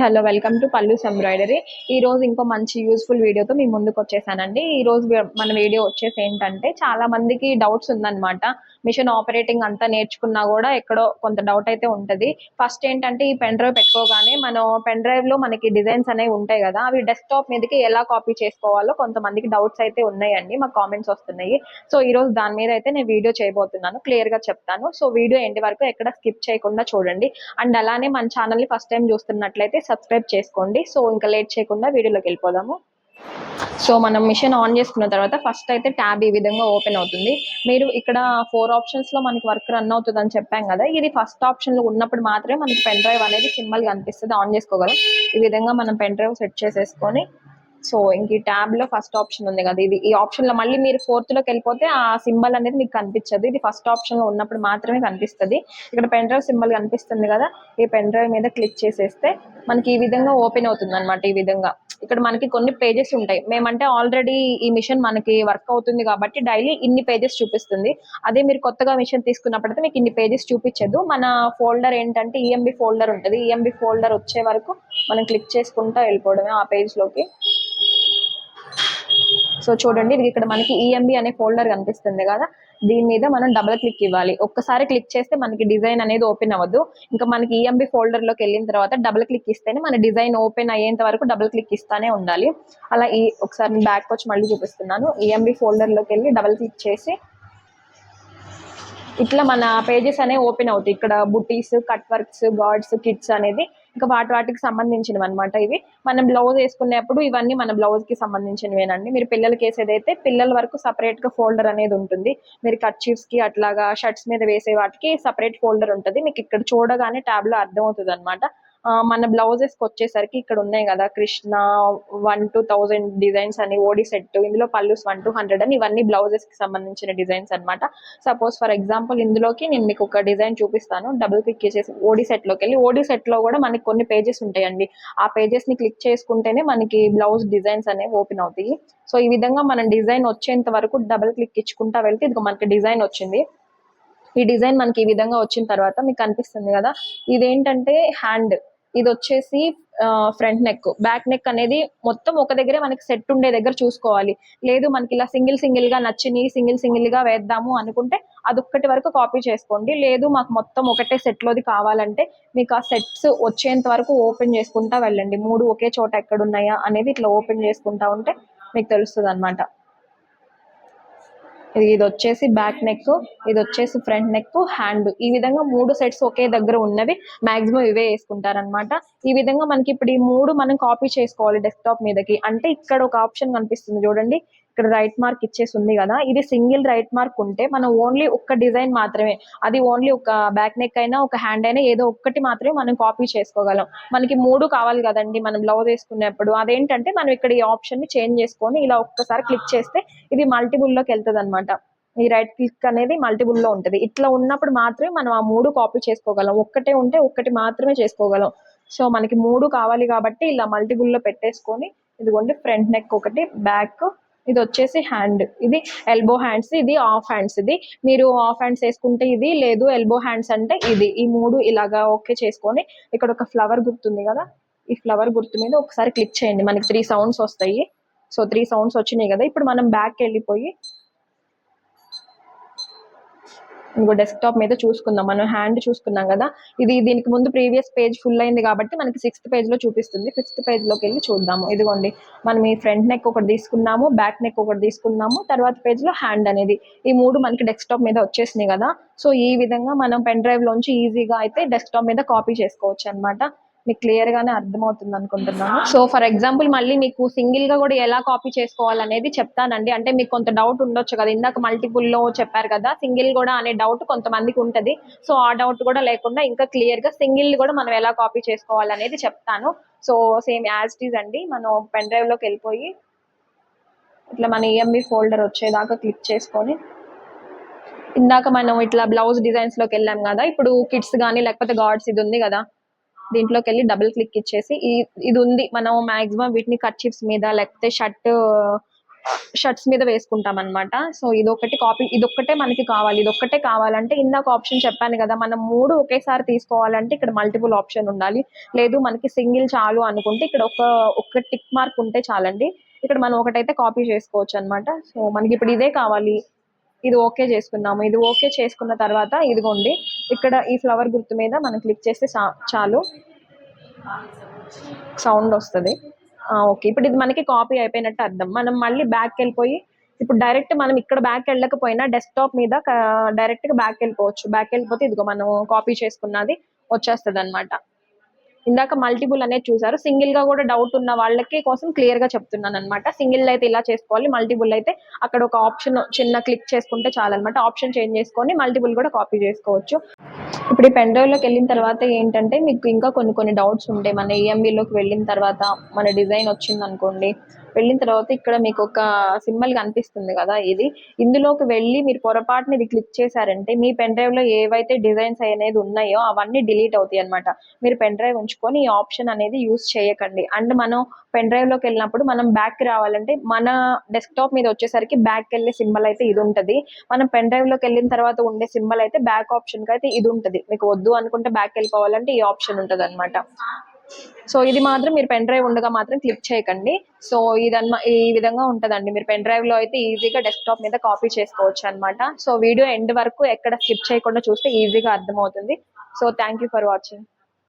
Hello, welcome to pallus embroidery. ఈ రోజు ఇంకో మంచి యూస్ఫుల్ వీడియోతో మీ ముందుకు వచ్చేసానండి. ఈ రోజు మన వీడియో వచ్చేసి ఏంటంటే, చాలా మందికి డౌట్స్ ఉందన్నమాట. మిషన్ ఆపరేటింగ్ అంతా నేర్చుకున్నా కూడా ఎక్కడో కొంత డౌట్ అయితే ఉంటది. ఫస్ట్ ఏంటంటే, ఈ పెన్ డ్రైవ్ పెట్టుకోగానే మనం పెన్ డ్రైవ్ లో మనకి డిజైన్స్ అనేవి ఉంటాయి కదా, అవి డెస్క్టాప్ మీదకి ఎలా కాపీ చేసుకోవాలో కొంతమందికి డౌట్స్ అయితే ఉన్నాయండి. మాకు కామెంట్స్ వస్తున్నాయి. సో ఈ రోజు దాని మీద అయితే నేను వీడియో చేయబోతున్నాను, క్లియర్ గా చెప్తాను. సో వీడియో ఎండ్ వరకు ఎక్కడ స్కిప్ చేయకుండా చూడండి. అండ్ అలానే మన ఛానల్ ని ఫస్ట్ టైం చూస్తున్నట్లయితే సబ్స్క్రైబ్ చేసుకోండి. సో ఇంకా లేట్ చేయకుండా వీడియోలోకి వెళ్ళిపోదాము. సో మనం మిషన్ ఆన్ చేసుకున్న తర్వాత ఫస్ట్ అయితే ట్యాబ్ ఈ విధంగా ఓపెన్ అవుతుంది. మీరు ఇక్కడ 4 ఆప్షన్స్ లో మనకి వర్క్ రన్ అవుతుంది అని చెప్పాం కదా, ఇది ఫస్ట్ ఆప్షన్ లో ఉన్నప్పుడు మాత్రమే మనకి పెన్ డ్రైవ్ అనేది సింబల్ కనిపిస్తుంది, ఆన్ చేసుకోగలం. ఈ విధంగా మనం పెన్ డ్రైవ్ సెట్ చేసేసుకొని, సో ఇంక ఈ ట్యాబ్ లో ఫస్ట్ ఆప్షన్ ఉంది కదా, ఇది ఈ ఆప్షన్ లో మళ్ళీ మీరు ఫోర్త్ లోకి వెళ్ళిపోతే ఆ సింబల్ అనేది మీకు కనిపించదు. ఇది ఫస్ట్ ఆప్షన్ లో ఉన్నప్పుడు మాత్రమే కనిపిస్తుంది. ఇక్కడ పెన్ డ్రైవ్ సింబల్ కనిపిస్తుంది కదా, ఈ పెన్ డ్రైవ్ మీద క్లిక్ చేసేస్తే మనకి ఈ విధంగా ఓపెన్ అవుతుంది అనమాట. ఈ విధంగా ఇక్కడ మనకి కొన్ని పేజెస్ ఉంటాయి. మేమంటే ఆల్రెడీ ఈ మిషన్ మనకి వర్క్ అవుతుంది కాబట్టి డైలీ ఇన్ని పేజెస్ చూపిస్తుంది. అదే మీరు కొత్తగా మిషన్ తీసుకున్నప్పుడైతే మీకు ఇన్ని పేజెస్ చూపించదు. మన ఫోల్డర్ ఏంటంటే ఈఎంబి ఫోల్డర్ ఉంటుంది. ఈఎంబి ఫోల్డర్ వచ్చే వరకు మనం క్లిక్ చేసుకుంటూ వెళ్ళిపోవడమే ఆ పేజ్ లోకి. సో చూడండి, ఇది ఇక్కడ మనకి ఈఎంబి అనే ఫోల్డర్ కనిపిస్తుంది కదా, దీని మీద మనం డబుల్ క్లిక్ ఇవ్వాలి. ఒక్కసారి క్లిక్ చేస్తే మనకి డిజైన్ అనేది ఓపెన్ అవ్వదు. ఇంకా మనకి ఈఎంబి ఫోల్డర్ లోకి వెళ్ళిన తర్వాత డబుల్ క్లిక్ ఇస్తేనే మన డిజైన్ ఓపెన్ అయ్యేంత వరకు డబుల్ క్లిక్ ఇస్తానే ఉండాలి. అలా ఒకసారి బ్యాక్ వచ్చి మళ్ళీ చూపిస్తున్నాను. ఈఎంబి ఫోల్డర్ లోకి వెళ్ళి డబుల్ క్లిక్ చేసి ఇట్లా మన పేజెస్ అనేవి ఓపెన్ అవుతాయి. ఇక్కడ బుటీస్, కట్ వర్క్స్, గార్డ్స్, కిట్స్ అనేది ఇంకా వాటికి సంబంధించినవి అనమాట. ఇవి మనం బ్లౌజ్ వేసుకునేప్పుడు ఇవన్నీ మన బ్లౌజ్ కి సంబంధించినవేనండి. మీరు పిల్లలకి వేసేదైతే పిల్లల వరకు సపరేట్ గా ఫోల్డర్ అనేది ఉంటుంది. మీరు కర్చీఫ్స్ కి అట్లాగా షర్ట్స్ మీద వేసే వాటికి సపరేట్ ఫోల్డర్ ఉంటుంది. మీకు ఇక్కడ చూడగానే ట్యాబ్ లో అర్థం అవుతుంది అనమాట. మన బ్లౌజెస్ కి వచ్చేసరికి ఇక్కడ ఉన్నాయి కదా, కృష్ణ 1-1000 డిజైన్స్ అని ఓడి సెట్, ఇందులో పల్లూస్ 1-100 అని, ఇవన్నీ బ్లౌజెస్ కి సంబంధించిన డిజైన్స్ అనమాట. సపోజ్ ఫర్ ఎగ్జాంపుల్ ఇందులోకి నేను మీకు ఒక డిజైన్ చూపిస్తాను. డబుల్ క్లిక్ చేసేసి ఓడి సెట్ లోకి వెళ్ళి, ఓడి సెట్ లో కూడా మనకి కొన్ని పేజెస్ ఉంటాయండి. ఆ పేజెస్ ని క్లిక్ చేసుకుంటేనే మనకి బ్లౌజ్ డిజైన్స్ అనేవి ఓపెన్ అవుతాయి. సో ఈ విధంగా మనం డిజైన్ వచ్చేంత వరకు డబుల్ క్లిక్ ఇచ్చుకుంటా వెళ్తే ఇది మనకి డిజైన్ వచ్చింది. ఈ డిజైన్ మనకి ఈ విధంగా వచ్చిన తర్వాత మీకు కనిపిస్తుంది కదా, ఇదేంటంటే హ్యాండ్, ఇది వచ్చేసి ఫ్రంట్ నెక్, బ్యాక్ నెక్ అనేది మొత్తం ఒక దగ్గరే మనకి సెట్ ఉండే దగ్గర చూసుకోవాలి. లేదు మనకి ఇలా సింగిల్ సింగిల్ గా నచ్చిని సింగిల్ సింగిల్ గా వేద్దాము అనుకుంటే అదొక్కటి వరకు కాపీ చేసుకోండి. లేదు మాకు మొత్తం ఒకటే సెట్ లోది కావాలంటే మీకు ఆ సెట్స్ వచ్చేంత వరకు ఓపెన్ చేసుకుంటా వెళ్ళండి. 3 ఒకే చోట ఎక్కడ ఉన్నాయా అనేది ఇట్లా ఓపెన్ చేసుకుంటా ఉంటే మీకు తెలుస్తుంది అనమాట. ఇది వచ్చేసి బ్యాక్ నెక్, ఇది వచ్చేసి ఫ్రంట్ నెక్, హ్యాండ్, ఈ విధంగా 3 సెట్స్ ఒకే దగ్గర ఉన్నవి మాక్సిమం ఇవే వేసుకుంటారనమాట. ఈ విధంగా మనకి ఇప్పుడు ఈ 3 మనం కాపీ చేసుకోవాలి డెస్క్టాప్ మీదకి. అంటే ఇక్కడ ఒక ఆప్షన్ కనిపిస్తుంది చూడండి, ఇక్కడ రైట్ మార్క్ ఇచ్చేసి ఉంది కదా, ఇది సింగిల్ రైట్ మార్క్ ఉంటే మనం ఓన్లీ ఒక్క డిజైన్ మాత్రమే, అది ఓన్లీ ఒక బ్యాక్ నెక్ అయినా ఒక హ్యాండ్ అయినా ఏదో ఒక్కటి మాత్రమే మనం కాపీ చేసుకోగలం. మనకి 3 కావాలి కదండి మనం బ్లౌజ్ వేసుకునేప్పుడు, అదేంటంటే మనం ఇక్కడ ఈ ఆప్షన్ ని చేంజ్ చేసుకొని ఇలా ఒక్కసారి క్లిక్ చేస్తే ఇది మల్టిపుల్ లోకి వెళ్తుంది అనమాట. ఈ రైట్ క్లిక్ అనేది మల్టిపుల్ లో ఉంటది. ఇట్లా ఉన్నప్పుడు మాత్రమే మనం ఆ 3 కాపీ చేసుకోగలం. ఒక్కటే ఉంటే ఒక్కటి మాత్రమే చేసుకోగలం. సో మనకి 3 కావాలి కాబట్టి ఇలా మల్టిపుల్ లో పెట్టేసుకొని, ఇదిగోండి ఫ్రంట్ నెక్ ఒకటి, బ్యాక్, ఇది వచ్చేసి హ్యాండ్, ఇది ఎల్బో హ్యాండ్స్, ఇది ఆఫ్ హ్యాండ్స్. ఇది మీరు ఆఫ్ హ్యాండ్స్ వేసుకుంటే ఇది, లేదు ఎల్బో హ్యాండ్స్ అంటే ఇది. ఈ 3 ఇలాగా ఓకే చేసుకొని ఇక్కడ ఒక ఫ్లవర్ గుర్తుంది కదా, ఈ ఫ్లవర్ గుర్తు మీద ఒకసారి క్లిక్ చేయండి. మనకి 3 సౌండ్స్ వస్తాయి. సో 3 సౌండ్స్ వచ్చినాయి కదా, ఇప్పుడు మనం బ్యాక్ వెళ్ళిపోయి ఇంకో డెస్క్టాప్ మీద చూసుకుందాం. మనం హ్యాండ్ చూసుకున్నాం కదా, ఇది దీనికి ముందు ప్రీవియస్ పేజ్ ఫుల్ అయింది కాబట్టి మనకి 6th పేజ్ లో చూపిస్తుంది. 5th పేజ్ లోకి వెళ్ళి చూద్దాము. ఇదిగోండి, మనం ఈ ఫ్రంట్ నెక్ ఒకటి తీసుకున్నాము, బ్యాక్ నెక్ ఒకటి తీసుకున్నాము, తర్వాత పేజ్ లో హ్యాండ్ అనేది, ఈ 3 మనకి డెస్క్టాప్ మీద వచ్చేసినాయి కదా. సో ఈ విధంగా మనం పెన్ డ్రైవ్ లోంచి ఈజీగా అయితే డెస్క్టాప్ మీద కాపీ చేసుకోవచ్చు అనమాట. మీకు క్లియర్ గానే అర్థమవుతుంది అనుకుంటున్నాను. సో ఫర్ ఎగ్జాంపుల్ మళ్ళీ మీకు సింగిల్ గా కూడా ఎలా కాపీ చేసుకోవాలనేది చెప్తానండి. అంటే మీకు కొంత డౌట్ ఉండొచ్చు కదా, ఇందాక మల్టిపుల్ లో చెప్పారు కదా, సింగిల్ కూడా అనే డౌట్ కొంతమందికి ఉంటది. సో ఆ డౌట్ కూడా లేకుండా ఇంకా క్లియర్ గా సింగిల్ కూడా మనం ఎలా కాపీ చేసుకోవాలనేది చెప్తాను. So same as it is అండి, మనం పెన్ డ్రైవ్ లోకి వెళ్ళిపోయి ఇట్లా మన ఈఎంబి ఫోల్డర్ వచ్చేదాకా క్లిక్ చేసుకొని, ఇందాక మనం ఇట్లా బ్లౌజ్ డిజైన్స్ లోకి వెళ్ళాం కదా, ఇప్పుడు కిడ్స్ కానీ లేకపోతే గార్డ్స్ ఇది ఉంది కదా, దీంట్లోకి వెళ్ళి డబుల్ క్లిక్ ఇచ్చేసి ఇది ఉంది, మనం మాక్సిమం వీటిని కర్చీఫ్స్ మీద లేకపోతే షర్ట్ షర్ట్స్ మీద వేసుకుంటాం అనమాట. సో ఇదొకటి కాపీ, ఇదొక్కటే మనకి కావాలి, ఇదొక్కటే కావాలంటే ఇందాక ఆప్షన్ చెప్పాను కదా, మనం 3 ఒకేసారి తీసుకోవాలంటే ఇక్కడ మల్టిపుల్ ఆప్షన్ ఉండాలి. లేదు మనకి సింగిల్ చాలు అనుకుంటే ఇక్కడ ఒక టిక్ మార్క్ ఉంటే చాలండి. ఇక్కడ మనం ఒకటైతే కాపీ చేసుకోవచ్చు అనమాట. సో మనకి ఇప్పుడు ఇదే కావాలి, ఇది ఓకే చేసుకున్నాము. ఇది ఓకే చేసుకున్న తర్వాత ఇదిగోండి ఇక్కడ ఈ ఫ్లవర్ గుర్తు మీద మనం క్లిక్ చేస్తే చాలు, సౌండ్ వస్తుంది. ఓకే, ఇప్పుడు ఇది మనకి కాపీ అయిపోయినట్టు అర్థం. మనం మళ్ళీ బ్యాక్ వెళ్ళిపోయి ఇప్పుడు డైరెక్ట్ మనం ఇక్కడ బ్యాక్ వెళ్ళకపోయినా డెస్క్టాప్ మీద డైరెక్ట్ గా బ్యాక్ వెళ్ళిపోవచ్చు. బ్యాక్ వెళ్ళిపోతే ఇదిగో మనం కాపీ చేసుకున్నది వచ్చేస్తుంది అనమాట. ఇందాక మల్టిపుల్ అనేది చూసారు, సింగిల్ గా కూడా డౌట్ ఉన్న వాళ్ళకి కోసం క్లియర్ గా చెప్తున్నాను అనమాట. సింగిల్ అయితే ఇలా చేసుకోవాలి, మల్టిపుల్ అయితే అక్కడ ఒక ఆప్షన్ చిన్న క్లిక్ చేసుకుంటే చాలన్నమాట. ఆప్షన్ చేంజ్ చేసుకొని మల్టిపుల్ కూడా కాపీ చేసుకోవచ్చు. ఇప్పుడు ఈ పెన్ డ్రైవ్ లోకి వెళ్ళిన తర్వాత ఏంటంటే మీకు ఇంకా కొన్ని డౌట్స్ ఉంటాయి. మన ఈఎంబీలోకి వెళ్ళిన తర్వాత మన డిజైన్ వచ్చింది అనుకోండి, వెళ్ళిన తర్వాత ఇక్కడ మీకు ఒక సింబల్ కనిపిస్తుంది కదా, ఇందులోకి వెళ్ళి మీరు పొరపాటుని ఇది క్లిక్ చేశారంటే మీ పెన్ డ్రైవ్ లో ఏవైతే డిజైన్స్ అనేది ఉన్నాయో అవన్నీ డిలీట్ అవుతాయి అనమాట. మీరు పెన్ డ్రైవ్ ఉంచుకొని ఈ ఆప్షన్ అనేది యూస్ చేయకండి. అండ్ మనం పెన్ డ్రైవ్ లోకి వెళ్ళినప్పుడు మనం బ్యాక్ రావాలంటే మన డెస్క్టాప్ మీద వచ్చేసరికి బ్యాక్ వెళ్ళే సింబల్ అయితే ఇది ఉంటది. మనం పెన్ డ్రైవ్ లోకి వెళ్ళిన తర్వాత ఉండే సింబల్ అయితే బ్యాక్ ఆప్షన్ కి అయితే ఇది ఉంటది. మీకు వద్దు అనుకుంటే బ్యాక్ వెళ్ళిపోవాలంటే ఈ ఆప్షన్ ఉంటది అనమాట. సో ఇది మాత్రం మీరు పెన్ డ్రైవ్ ఉండగా మాత్రం క్లిక్ చేయకండి. సో ఈ విధంగా ఉంటదండి. మీరు పెన్ డ్రైవ్ లో అయితే ఈజీగా డెస్క్టాప్ మీద కాపీ చేసుకోవచ్చు అనమాట. సో వీడియో ఎండ్ వరకు ఎక్కడ స్కిప్ చేయకుండా చూస్తే ఈజీగా అర్థమవుతుంది. So thank you for watching.